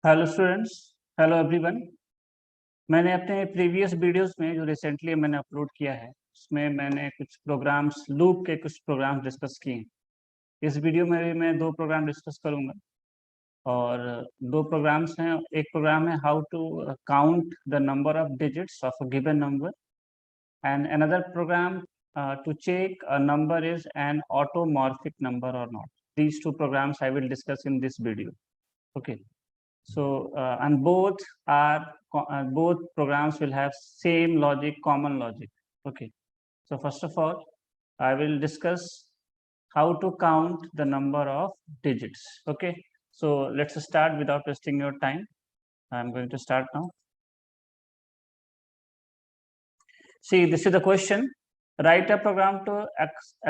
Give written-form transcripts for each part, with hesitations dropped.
Hello students. Hello everyone. मैंने अपने previous videos में जो रिसेंटली मैंने अपलोड किया है उसमें मैंने कुछ प्रोग्राम्स लूप के कुछ प्रोग्राम्स डिस्कस किए हैं। इस वीडियो में भी मैं दो प्रोग्राम डिस्कस करूंगा और दो प्रोग्राम्स हैं। एक प्रोग्राम है how to count the number of digits of a given number and another program to check a number is an automorphic number or not. These two programs I will discuss in this video. Okay. So and both programs will have same logic, common logic. Okay. So first of all, I will discuss how to count the number of digits. Okay. So let's start without wasting your time. I'm going to start now. See, this is the question. Write a program to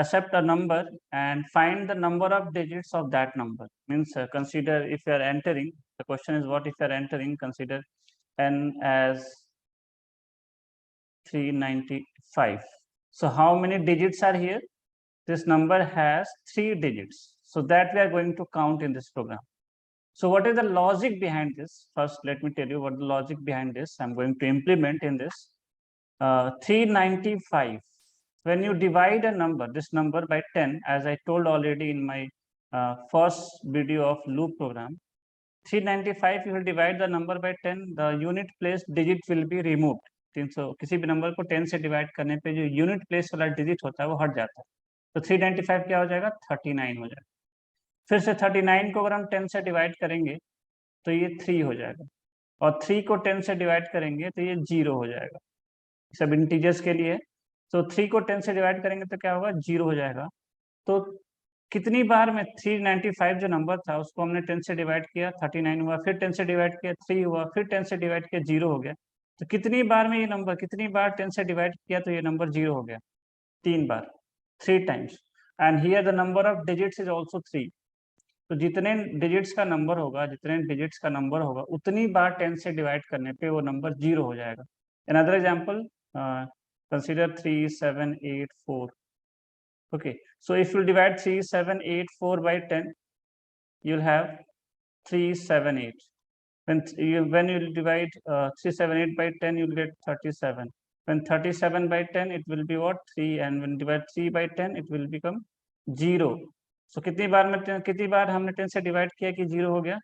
accept a number and find the number of digits of that number. Means consider if you are entering, the question is what if you are entering, consider n as 395. So how many digits are here? This number has 3 digits. So that we are going to count in this program. So what is the logic behind this? First, let me tell you what the logic behind this I'm going to implement in this. 395. When you divide a number, this number by 10, as I told already in my first video of loop program, 395 you will divide the number by 10, the unit place digit will be removed. 300 किसी भी number को 10 से divide करने पे जो unit place वाला digit होता है वो हट जाता है, तो 395 क्या हो जाएगा, 39 हो जाएगा। फिर से 39 को अगर हम 10 से डिवाइड करेंगे तो ये 3 हो जाएगा, और 3 को 10 से डिवाइड करेंगे तो ये 0 हो जाएगा। सब इंटीजर्स के लिए, तो 3 को 10 से डिवाइड करेंगे तो क्या होगा, 0 हो जाएगा। तो कितनी बार में 395 जो नंबर था उसको हमने 10 से डिवाइड किया, 39 हुआ, फिर 10 से डिवाइड किया 3 हुआ, फिर 10 से डिवाइड किया 0 हो गया। तो कितनी बार में ये नंबर, कितनी बार 10 से डिवाइड किया तो ये नंबर 0 हो गया, 3 बार, 3 times. And here the number of digits is also 3। तो जितने डिजिट्स का नंबर होगा, जितने डिजिट्स का नंबर होगा उतनी बार 10 से डिवाइड करने पे वो नंबर 0 हो जाएगा। Another example, consider 3784. Okay, so if you divide 3784 by 10, you'll have 378. When you divide 378 by 10, you'll get 37. When 37 by 10, it will be what, 3, and when divide 3 by 10, it will become 0. So कितनी बार हमने 10 से divide किया कि 0 हो गया,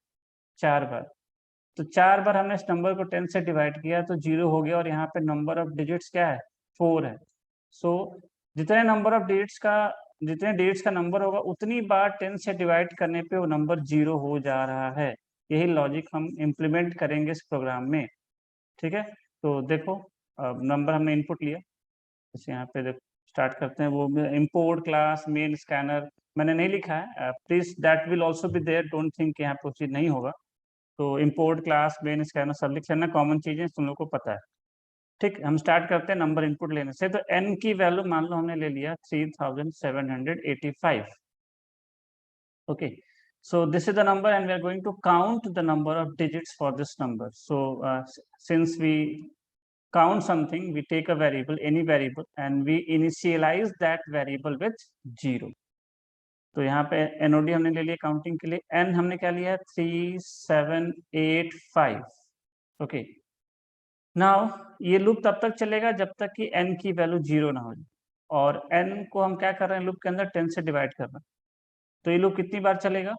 4 बार। तो 4 बार हमने इस नंबर को 10 से डिवाइड किया तो 0 हो गया, और यहाँ पे नंबर ऑफ डिजिट्स क्या है, 4 है। सो जितने डिजिट्स का नंबर होगा उतनी बार 10 से डिवाइड करने पे वो नंबर 0 हो जा रहा है। यही लॉजिक हम इम्प्लीमेंट करेंगे इस प्रोग्राम में। ठीक है, तो देखो नंबर हमने इनपुट लिया, जैसे यहाँ पे देखो स्टार्ट करते हैं। वो इंपोर्ट क्लास मेन स्कैनर मैंने नहीं लिखा है, please that will also be there, don't think यहाँ पे चीज नहीं होगा। तो इंपोर्ट क्लास मेन स्कैनर सब लिख लेना, कॉमन चीजें तुम लोग को पता है। ठीक, हम स्टार्ट करते हैं नंबर इनपुट लेने से। तो n की वैल्यू मान लो हमने ले लिया 3785। Okay, so this is the number and we are going to count the number of digits for this number. So since we count something, we take a variable, any variable, and we initialize that variable with 0. तो यहाँ पे NOD हमने ले लिया counting के लिए, n हमने क्या लिया, 3785। ओके, नाउ ये लूप तब तक चलेगा जब तक कि n की वैल्यू 0 ना हो जाए, और n को हम क्या कर रहे हैं लूप के अंदर, 10 से डिवाइड कर रहे हैं। तो ये लूप कितनी बार चलेगा,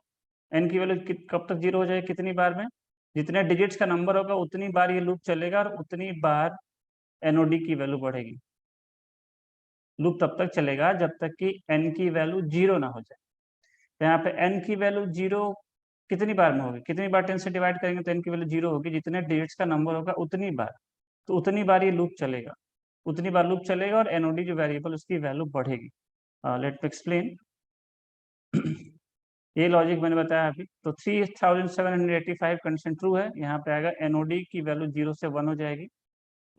n की वैल्यू कब तक 0 हो जाए, कितनी बार में, जितने डिजिट्स का नंबर होगा उतनी बार ये लूप चलेगा, और उतनी बार NOD की वैल्यू बढ़ेगी। लूप तब तक चलेगा जब तक कि n की वैल्यू 0 ना हो जाए। तो यहाँ पे n की वैल्यू 0 कितनी बार में होगी, कितनी बार 10 से डिवाइड करेंगे तो n की वैल्यू 0 होगी, जितने डिजिट्स का नंबर होगा उतनी बार, तो उतनी बार ये लूप चलेगा, उतनी बार लूप चलेगा, और NOD जो वेरिएबल उसकी वैल्यू बढ़ेगी। Let me explain. ये लॉजिक मैंने बताया अभी। तो 3785 कंडीशन ट्रू है, यहाँ पे आएगा NOD की वैल्यू 0 से 1 हो जाएगी,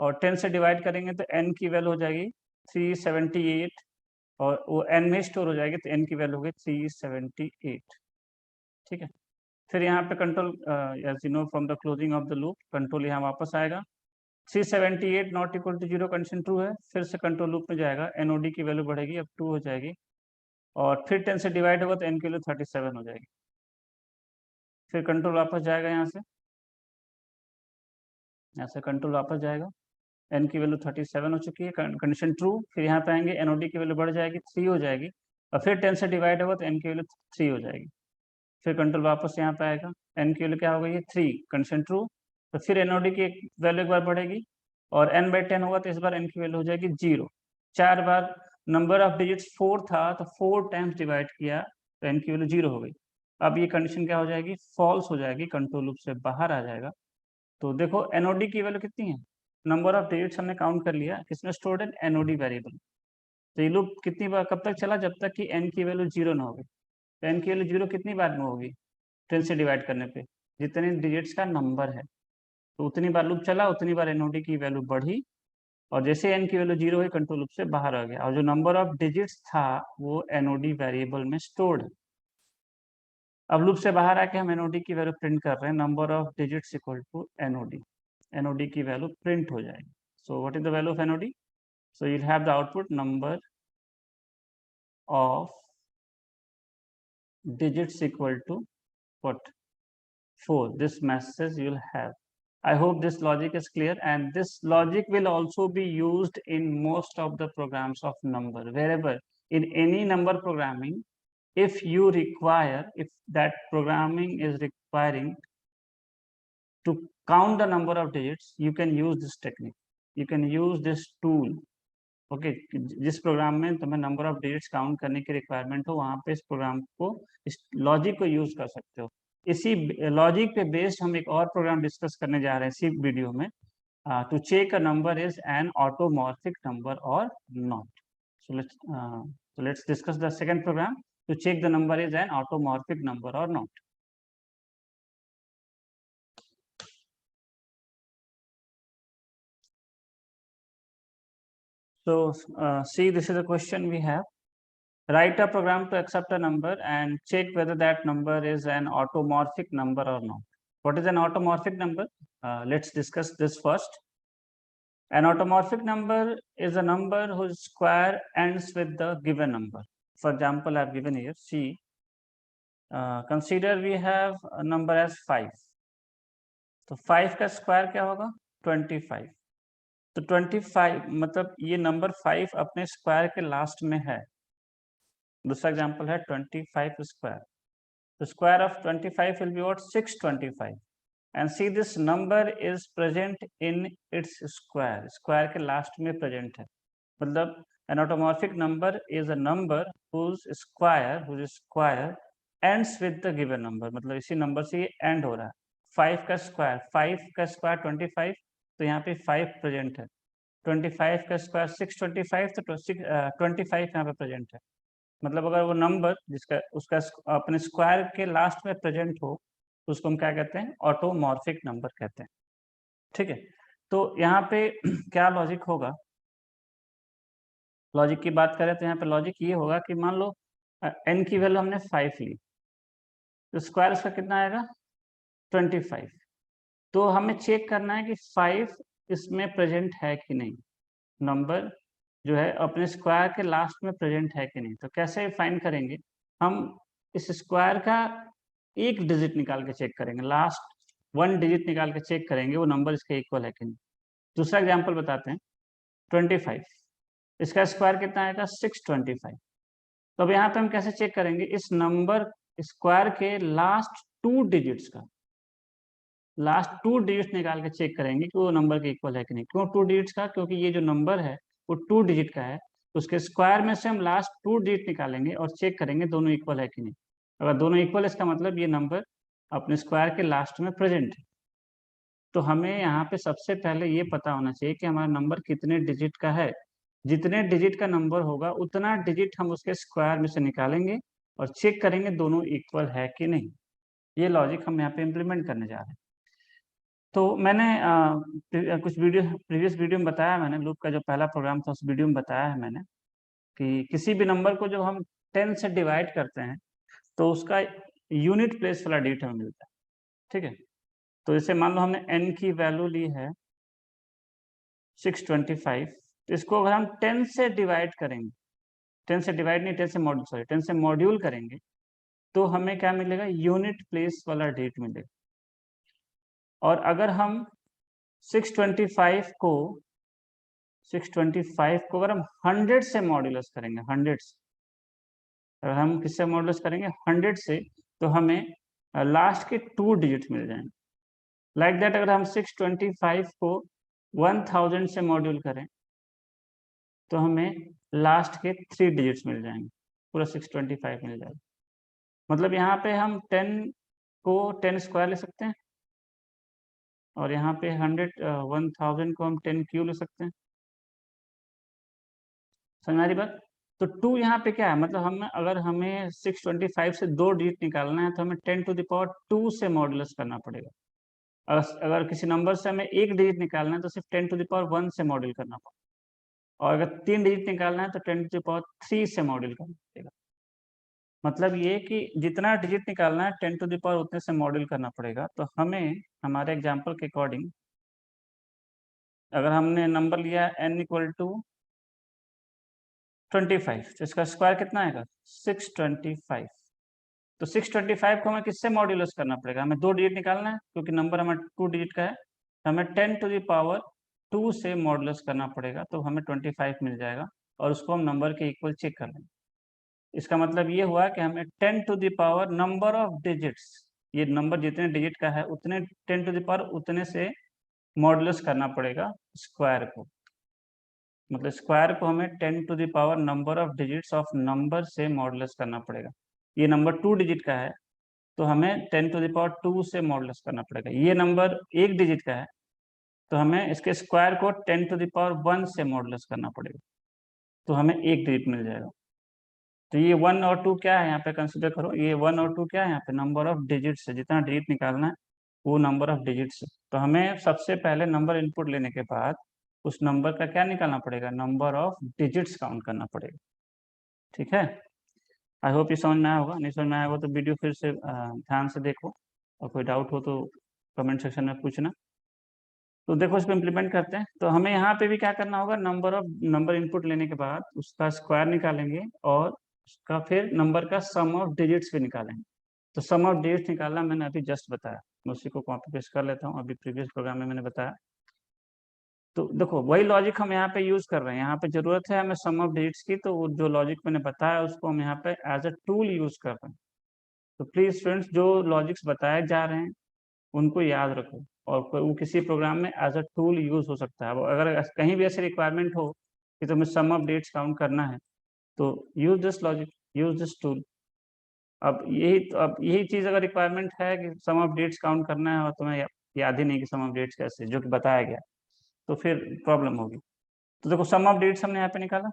और 10 से डिवाइड करेंगे तो n की वैल्यू हो जाएगी 378, और वो n में स्टोर हो जाएगी, तो n की वैल्यू होगी 378। ठीक है, फिर यहाँ पे control, as you know from the closing of the loop, control यहाँ वापस आएगा। 378 not equal to 0 condition true है, फिर से कंट्रोल लूप में जाएगा, NOD की वैल्यू बढ़ेगी, अब 2 हो जाएगी, और फिर 10 से डिवाइड होगा तो n की वैल्यू 37 हो जाएगी। फिर कंट्रोल वापस जाएगा यहाँ से, यहाँ से कंट्रोल वापस जाएगा, n की वैल्यू 37 हो चुकी है, कंडीशन ट्रू। फिर यहाँ पे आएंगे, NOD की वैल्यू बढ़ जाएगी, 3 हो जाएगी, और फिर 10 से डिवाइड होगा तो n की वैल्यू 3 हो जाएगी। फिर कंट्रोल वापस यहाँ पे आएगा, n की वैल्यू क्या हो गई है 3, कंडीशन ट्रू। तो फिर NOD की वैल्यू एक बार बढ़ेगी, और n/10 होगा तो इस बार n की वैल्यू हो जाएगी 0। 4 बार नंबर ऑफ डिजिट्स 4 था तो 4 टाइम्स डिवाइड किया तो n की वैल्यू 0 हो गई। अब ये कंडीशन क्या हो जाएगी, फॉल्स हो जाएगी, कंट्रोल लूप से बाहर आ जाएगा। तो देखो NOD की वैल्यू कितनी है, नंबर ऑफ डिजिट्स हमने काउंट कर लिया, किसमें स्टोर्ड है, NOD वेरिएबल। तो ये लूप कितनी बार, कब तक चला, जब तक कि n की वैल्यू 0 ना होगी। तो n की वैल्यू 0 कितनी बार में होगी, 10 से डिवाइड करने पे जितने डिजिट्स का नंबर है, तो उतनी बार लूप चला, उतनी बार NOD की वैल्यू बढ़ी, और जैसे n की वैल्यू 0 हुई कंट्रोल लूप से बाहर आ गया, और जो नंबर ऑफ डिजिट्स था वो NOD वेरिएबल में स्टोर्ड है। अब लूप से बाहर आके हम NOD की वैल्यू प्रिंट कर रहे हैं, number of digits equal to NOD की वैल्यू प्रिंट हो जाएगी। So what is the value of NOD, so you'll have the output number of digits equal to what, 4. This message you'll have. I hope this logic is clear, and this logic will also be used in most of the programs of number. Wherever in any number programming, if you require, if that programming is requiring to count the number of digits, you can use this technique, you can use this tool. Okay जिस programme में तुम्हें number of digits count करने की requirement हो, वहां पे इस programme को, इस लॉजिक को यूज कर सकते हो। इसी लॉजिक पे बेस्ड हम एक और प्रोग्राम डिस्कस करने जा रहे हैं इसी वीडियो में, to check a number is an automorphic number or not. So let's discuss the second program, to check the number is an automorphic number or not. So see, this is a question we have. Write a program to accept a number and check whether that number is an automorphic number or not. What is an automorphic number? Let's discuss this first. An automorphic number is a number whose square ends with the given number. For example, I have given here, see, consider we have a number as 5. तो 5 का square क्या होगा, 25। तो 25 मतलब ये number 5 अपने square के last में है। दूसरा एग्जांपल है 25 square, the square of 25 will be what, 625, and see this number is present in its square, square के लास्ट में प्रेजेंट है। मतलब an automorphic number is a number whose square ends with the given number, मतलब इसी number से ये and हो रहा है। 5 का स्क्वायर 25, तो यहाँ पे 5 प्रेजेंट है। 25 का स्क्वायर 625, तो 25 यहाँ पे प्रेजेंट है। मतलब अगर वो नंबर जिसका उसका अपने स्क्वायर के लास्ट में प्रेजेंट हो, तो उसको हम क्या कहते हैं, ऑटोमॉर्फिक नंबर कहते हैं। ठीक है, तो यहाँ पे क्या लॉजिक होगा, लॉजिक की बात करें तो यहाँ पे लॉजिक ये होगा कि मान लो n की वैल्यू हमने 5 ली, तो स्क्वायर उसका कितना आएगा 25। तो हमें चेक करना है कि 5 इसमें प्रेजेंट है कि नहीं, नंबर जो है अपने स्क्वायर के लास्ट में प्रेजेंट है कि नहीं। तो कैसे फाइंड करेंगे, हम इस स्क्वायर का एक डिजिट निकाल के चेक करेंगे, लास्ट 1 डिजिट निकाल के चेक करेंगे वो नंबर इसके इक्वल है कि नहीं। दूसरा एग्जांपल बताते हैं, 25 इसका स्क्वायर कितना आएगा 625। तो अब यहाँ पे हम कैसे चेक करेंगे, इस नंबर स्क्वायर के लास्ट 2 डिजिट्स का, लास्ट 2 डिजिट निकाल के चेक करेंगे कि वो नंबर के इक्वल है कि नहीं। क्यों 2 डिजिट्स का, क्योंकि ये जो नंबर है वो 2 डिजिट का है, तो उसके स्क्वायर में से हम लास्ट 2 डिजिट निकालेंगे और चेक करेंगे दोनों इक्वल है कि नहीं। अगर दोनों इक्वल, इसका मतलब ये नंबर अपने स्क्वायर के लास्ट में प्रेजेंट है। तो हमें यहाँ पे सबसे पहले ये पता होना चाहिए कि हमारा नंबर कितने डिजिट का है। जितने डिजिट का नंबर होगा उतना डिजिट हम उसके स्क्वायर में से निकालेंगे और चेक करेंगे दोनों इक्वल है कि नहीं। ये लॉजिक हम यहाँ पे इम्प्लीमेंट करने जा रहे हैं। तो मैंने कुछ प्रीवियस वीडियो में बताया, मैंने लूप का जो पहला प्रोग्राम था उस वीडियो में बताया है मैंने कि किसी भी नंबर को जब हम 10 से डिवाइड करते हैं तो उसका यूनिट प्लेस वाला डिजिट हमें मिलता है। ठीक है, तो जैसे मान लो हमने n की वैल्यू ली है 625, तो इसको अगर हम 10 से डिवाइड करेंगे, 10 से डिवाइड नहीं 10 से मॉड्यूल, सॉरी 10 से मॉड्यूल करेंगे, तो हमें क्या मिलेगा, यूनिट प्लेस वाला डिजिट मिलेगा। और अगर हम 625 को 625 को अगर हम 100 से मॉड्यूलस करेंगे, 100 से, अगर हम किससे मॉड्यूलस करेंगे 100 से, तो हमें लास्ट के 2 डिजिट मिल जाएंगे। लाइक दैट अगर हम 625 को 1000 से मॉड्यूल करें तो हमें लास्ट के 3 डिजिट्स मिल जाएंगे, पूरा 625 मिल जाएगा। मतलब यहाँ पे हम 10 को 10 स्क्वायर ले सकते हैं, और यहाँ पे 1000 को हम 10 क्यूब ले सकते हैं। समझ आ रही बात? तो 2 यहाँ पे क्या है, मतलब हम अगर हमें 625 से 2 डिजिट निकालना है तो हमें 10⁻2 से मॉड्यूलस करना पड़ेगा। अगर किसी नंबर से हमें 1 डिजिट निकालना है तो सिर्फ 10⁻1 से मॉड्यूल करना पड़ेगा, और अगर 3 डिजिट निकालना है तो 10⁻3 से मॉड्यूल करना पड़ेगा। मतलब ये कि जितना डिजिट निकालना है 10 टू द पावर उतने से मॉड्यूल करना पड़ेगा। तो हमें हमारे एग्जांपल के अकॉर्डिंग अगर हमने नंबर लिया n इक्वल टू 25, तो इसका स्क्वायर कितना आएगा 625। तो 625 को हमें किससे मॉड्यूलस करना पड़ेगा, हमें 2 डिजिट निकालना है क्योंकि नंबर हमारा 2 डिजिट का है, तो हमें 10 टू द पावर 2 से मॉड्यूलस करना पड़ेगा, तो हमें 25 मिल जाएगा, और उसको हम नंबर के इक्वल चेक कर लेंगे। इसका मतलब ये हुआ कि हमें 10 to the power number of digits, ये नंबर जितने डिजिट का है उतने 10 टू द पावर उतने से मॉड्यूलस करना पड़ेगा स्क्वायर को। मतलब स्क्वायर को हमें 10 to the power number of digits of number से मॉड्यूलस करना पड़ेगा। ये नंबर 2 डिजिट का है तो हमें 10 टू द पावर 2 से मॉड्यूलस करना पड़ेगा। ये नंबर 1 डिजिट का है तो हमें इसके स्क्वायर को 10 टू द पावर 1 से मॉड्यूलस करना पड़ेगा, तो हमें 1 डिजिट मिल जाएगा। तो ये 1 और 2 क्या है यहाँ पे कंसिडर करो, ये 1 और 2 क्या है यहाँ पे नंबर ऑफ डिजिट्स है, जितना डिजिट निकालना है वो नंबर ऑफ डिजिट्स है। तो हमें सबसे पहले नंबर इनपुट लेने के बाद उस नंबर का क्या निकालना पड़ेगा, नंबर ऑफ डिजिट्स काउंट करना पड़ेगा। ठीक है, आई होप ये समझ में आया होगा। नहीं समझ में आया होगा तो वीडियो फिर से ध्यान से देखो, और कोई डाउट हो तो कमेंट सेक्शन में पूछना। तो देखो इस पर इम्प्लीमेंट करते हैं। तो हमें यहाँ पे भी क्या करना होगा, नंबर इनपुट लेने के बाद उसका स्क्वायर निकालेंगे और उसका फिर नंबर का सम ऑफ डिजिट्स भी निकालेंगे। तो सम ऑफ डिजिट्स निकालना मैंने अभी जस्ट बताया, मैं उसी को कॉपी पेस्ट कर लेता हूँ, अभी प्रीवियस प्रोग्राम में मैंने बताया। तो देखो वही लॉजिक हम यहाँ पे यूज कर रहे हैं, यहाँ पे जरूरत है हमें सम ऑफ डिजिट्स की, तो वो जो लॉजिक मैंने बताया उसको हम यहाँ पे एज अ टूल यूज कर रहे हैं। तो प्लीज स्टूडेंट्स जो लॉजिक्स बताए जा रहे हैं उनको याद रखो, और वो किसी प्रोग्राम में एज अ टूल यूज हो सकता है। अगर कहीं भी ऐसी रिक्वायरमेंट हो कि तुम्हें सम ऑफ डेट्स काउंट करना है तो use this logic, use this tool. अब यही चीज अगर रिक्वायरमेंट है कि सम ऑफ डेट्स काउंट करना है और तुम्हें याद ही नहीं कि सम ऑफ डेट्स कैसे, जो कि बताया गया, तो फिर प्रॉब्लम होगी। तो देखो सम ऑफ डेट्स हमने यहाँ पे निकाला,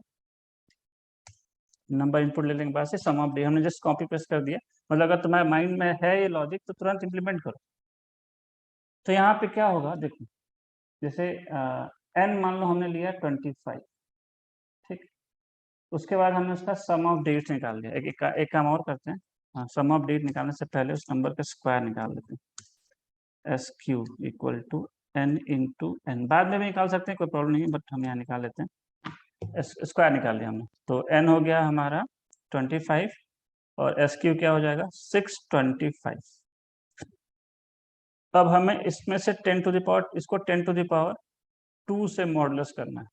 नंबर इनपुट लेने के बाद से सम ऑफ डेट हमने जस्ट कॉपी पेस्ट कर दिया। मतलब अगर तुम्हारे माइंड में है ये लॉजिक तो तुरंत इंप्लीमेंट करो। तो यहाँ पे क्या होगा देखो, जैसे n मान लो हमने लिया 25, ठीक, उसके बाद हमने उसका सम ऑफ डेट्स निकाल लिया। एक काम और करते हैं, हाँ, सम ऑफ डेट निकालने से पहले उस नंबर का स्क्वायर निकाल लेते हैं। S Q equal to N into N, बाद में भी निकाल सकते हैं, कोई प्रॉब्लम नहीं, बट हम यहाँ निकाल लेते हैं। स्क्वायर निकाल लिया हमने, तो एन हो गया हमारा 25 और एस क्यू क्या हो जाएगा 625। अब हमें इसमें से 10 टू द पावर, इसको 10 टू द पावर 2 से मॉडुलस करना है।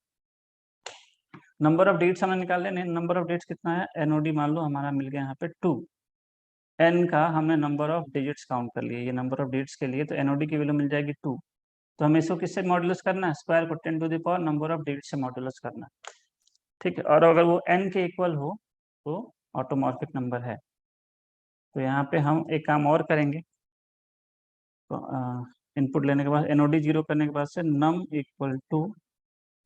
नंबर ऑफ डिजिट्स हमें निकाल लेने, नंबर ऑफ डिजिट्स कितना है, एनओडी मान लो हमारा मिल गया यहाँ पे 2, एन का हमने नंबर ऑफ डिजिट्स काउंट कर लिए, ये नंबर ऑफ डिजिट्स के लिए, तो एनओडी की वैल्यू मिल जाएगी 2। तो हमें इसको किससे मॉडुलस करना है, स्क्वायर को 10 to the power number of digits से मॉडुलस करना है। ठीक है, और अगर वो एन के इक्वल हो तो ऑटोमॉर्फिक नंबर है। तो यहाँ पे हम एक काम और करेंगे, तो इनपुट लेने के बाद एनओडी 0 करने के बाद से नम इक्वल टू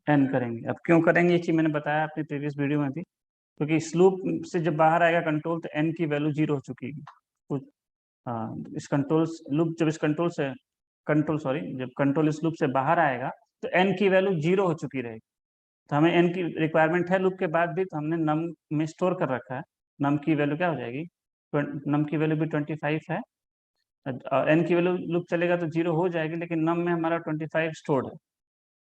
एन करेंगे। अब क्यों करेंगे ये चीज मैंने बताया अपने प्रीवियस वीडियो में भी, क्योंकि इस लूप से जब बाहर आएगा कंट्रोल तो एन की वैल्यू 0 हो चुकी है। तो इस कंट्रोल लूप जब इस जब कंट्रोल इस लूप से बाहर आएगा तो एन की वैल्यू 0 हो चुकी रहेगी। तो हमें एन की रिक्वायरमेंट है लूप के बाद भी, तो हमने नम में स्टोर कर रखा है। नम की वैल्यू क्या हो जाएगी, नम की वैल्यू भी 25 है, एन की वैल्यू लूप चलेगा तो 0 हो जाएगी, लेकिन नम में हमारा 25 स्टोर्ड है,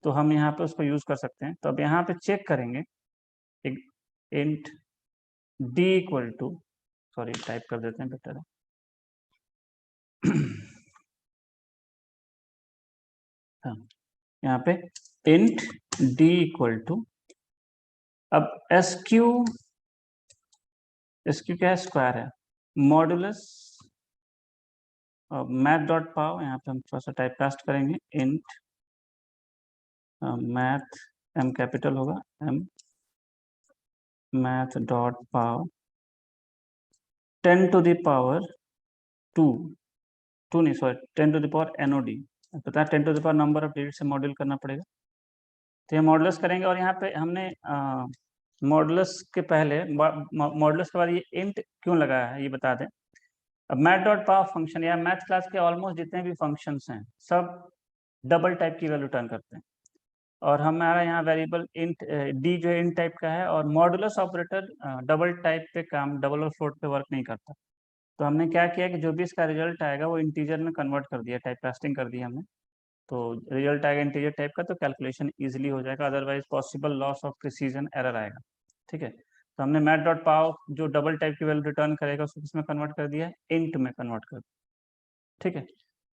तो हम यहाँ पे उसको यूज कर सकते हैं। तो अब यहाँ पे चेक करेंगे, एक int D equal to, sorry type कर देते हैं बेटर है हाँ, यहाँ पे int d इक्वल टू, अब SQ क्या है, स्क्वायर है, मॉडुलस मैथ डॉट पाव, यहाँ पे हम थोड़ा सा टाइप कास्ट करेंगे, इंट मैथ, m कैपिटल होगा, m math dot pav 10 to the power 2 नहीं sorry 10 to the power NOD, पता है 10 to the power number of digit से मॉड्यूल करना पड़ेगा, तो ये मॉडुलस करेंगे। और यहाँ पे हमने मॉडुलस के पहले, मॉडुलस के बाद ये इंट क्यों लगाया है ये बता दें। अब मैथ डॉट पाव फंक्शन या मैथ क्लास के ऑलमोस्ट जितने भी फंक्शंस हैं सब डबल टाइप की वैल्यू रिटर्न करते हैं, और हमारा यहाँ वेरिएबल इंट डी जो इंट टाइप का है, और मॉडुलस ऑपरेटर डबल टाइप पे काम, डबल और फ्लोट पे वर्क नहीं करता। तो हमने क्या किया कि जो भी इसका रिजल्ट आएगा वो इंटीजर में कन्वर्ट कर दिया, टाइप कास्टिंग कर दी हमने, तो रिजल्ट आएगा इंटीजर टाइप का, तो कैलकुलेशन इजीली हो जाएगा, otherwise possible loss of precision error आएगा। ठीक है, तो हमने मैथ डॉट पाव जो डबल टाइप की वैल्यू रिटर्न करेगा उसको किसमें कन्वर्ट कर दिया, इंट में कन्वर्ट कर दिया। ठीक है,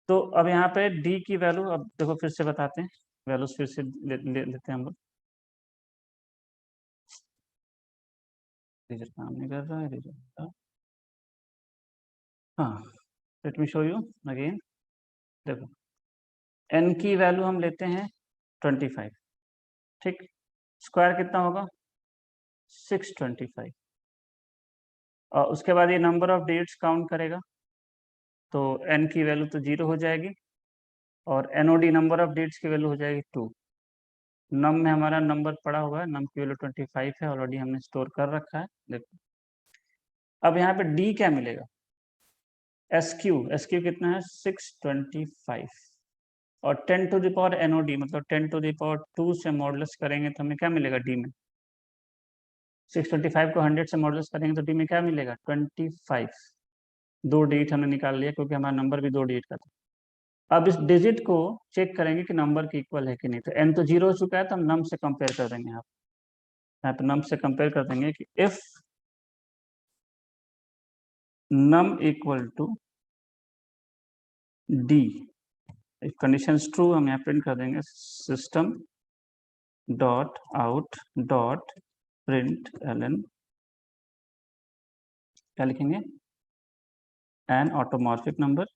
तो अब यहाँ पे डी की वैल्यू, अब देखो फिर से बताते हैं, वैल्यूज फिर से लेते हैं हम लोग। रिजल्ट काम नहीं कर रहा है, रिजल्ट, हाँ, let me show you again. देखो n की वैल्यू हम लेते हैं 25, ठीक, स्क्वायर कितना होगा 625, और उसके बाद ये नंबर ऑफ डिजिट्स काउंट करेगा, तो n की वैल्यू तो 0 हो जाएगी, और NOD नंबर ऑफ डिजिट्स की वैल्यू हो जाएगी 2। नम में हमारा नंबर पड़ा हुआ है, नम की वैल्यू 25 है, ऑलरेडी हमने स्टोर कर रखा है। देखो अब यहाँ पे d क्या मिलेगा, SQ कितना है 625, और 10 to the power NOD मतलब 10 to the power 2 से मॉडुलस करेंगे तो हमें क्या मिलेगा डी में, 625 को 100 से मॉडुलस करेंगे तो डी में क्या मिलेगा 25। दो डिजिट हमने निकाल लिया क्योंकि हमारा नंबर भी 2 डिजिट का था। अब इस डिजिट को चेक करेंगे कि नंबर के इक्वल है कि नहीं, तो n तो 0 हो चुका है, तो हम नम से कंपेयर कर देंगे। यहाँ पे नम से कंपेयर कर देंगे कि if num equal to D, if condition true हम यहाँ प्रिंट कर देंगे system dot out dot print ln, क्या लिखेंगे, an automorphic number,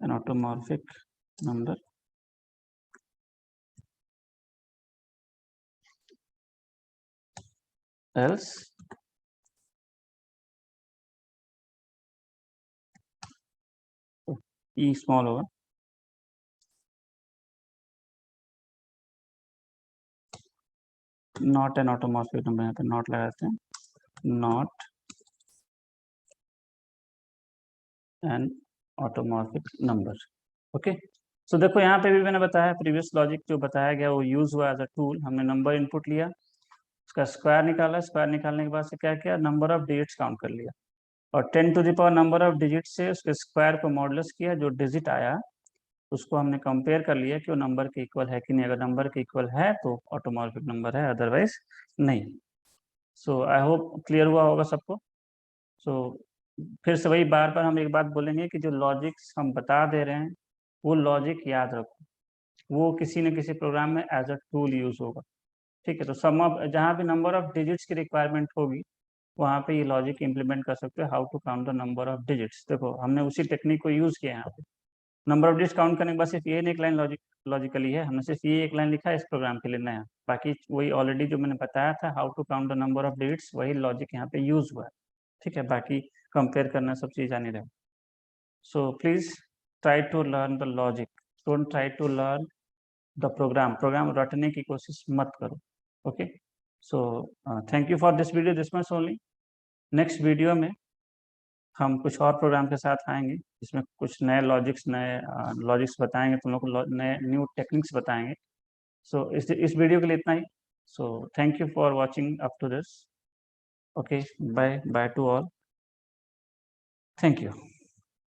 an automorphic number else e small होगा, नॉट एन ऑटोमॉर्फिक नंबर, यहाँ पे नॉट लगाते हैं, not an automorphic number. Okay, so देखो यहाँ पे भी मैंने बताया, प्रीवियस लॉजिक जो बताया गया वो यूज हुआ एज अ टूल। हमने नंबर इनपुट लिया, उसका स्क्वायर निकाला, स्क्वायर निकालने के बाद से क्या किया, नंबर ऑफ डिजिट्स काउंट कर लिया, और 10 to the power number of digit से उसके स्क्वायर को मॉडुलस किया, जो डिजिट आया उसको हमने कंपेयर कर लिया कि वो नंबर के इक्वल है कि नहीं, अगर नंबर के इक्वल है तो ऑटोमॉर्फिक नंबर है, अदरवाइज नहीं। सो आई होप क्लियर हुआ होगा सबको। सो फिर से वही बार बार हम एक बात बोलेंगे कि जो लॉजिक्स हम बता दे रहे हैं वो लॉजिक याद रखो, वो किसी न किसी प्रोग्राम में एज अ टूल यूज होगा। ठीक है, तो सम ऑफ जहाँ भी नंबर ऑफ डिजिट्स की रिक्वायरमेंट होगी वहाँ पे ये लॉजिक इंप्लीमेंट कर सकते हो, how to count the number of digits. देखो हमने उसी टेक्निक को यूज किया है यहाँ पे, नंबर ऑफ डिजिट्स काउंट करने के बाद सिर्फ ये एक लाइन लॉजिकली है, हमने सिर्फ ये एक लाइन लिखा है इस प्रोग्राम के लिए नया, बाकी वही ऑलरेडी जो मैंने बताया था how to count the number of digits, वही लॉजिक यहाँ पे यूज हुआ है। ठीक है, बाकी कंपेयर करना सब चीज जाने रहे। So please try to learn the logic, don't try to learn the program रटने की कोशिश मत करो। Okay, so thank you for this video, this much only. Next video में हम कुछ और प्रोग्राम के साथ आएंगे जिसमें कुछ नए लॉजिक्स बताएंगे, तुम लोग को नए न्यू टेक्निक्स बताएंगे। सो इस वीडियो के लिए इतना ही। So thank you for watching up to this. Okay, bye bye to all, thank you.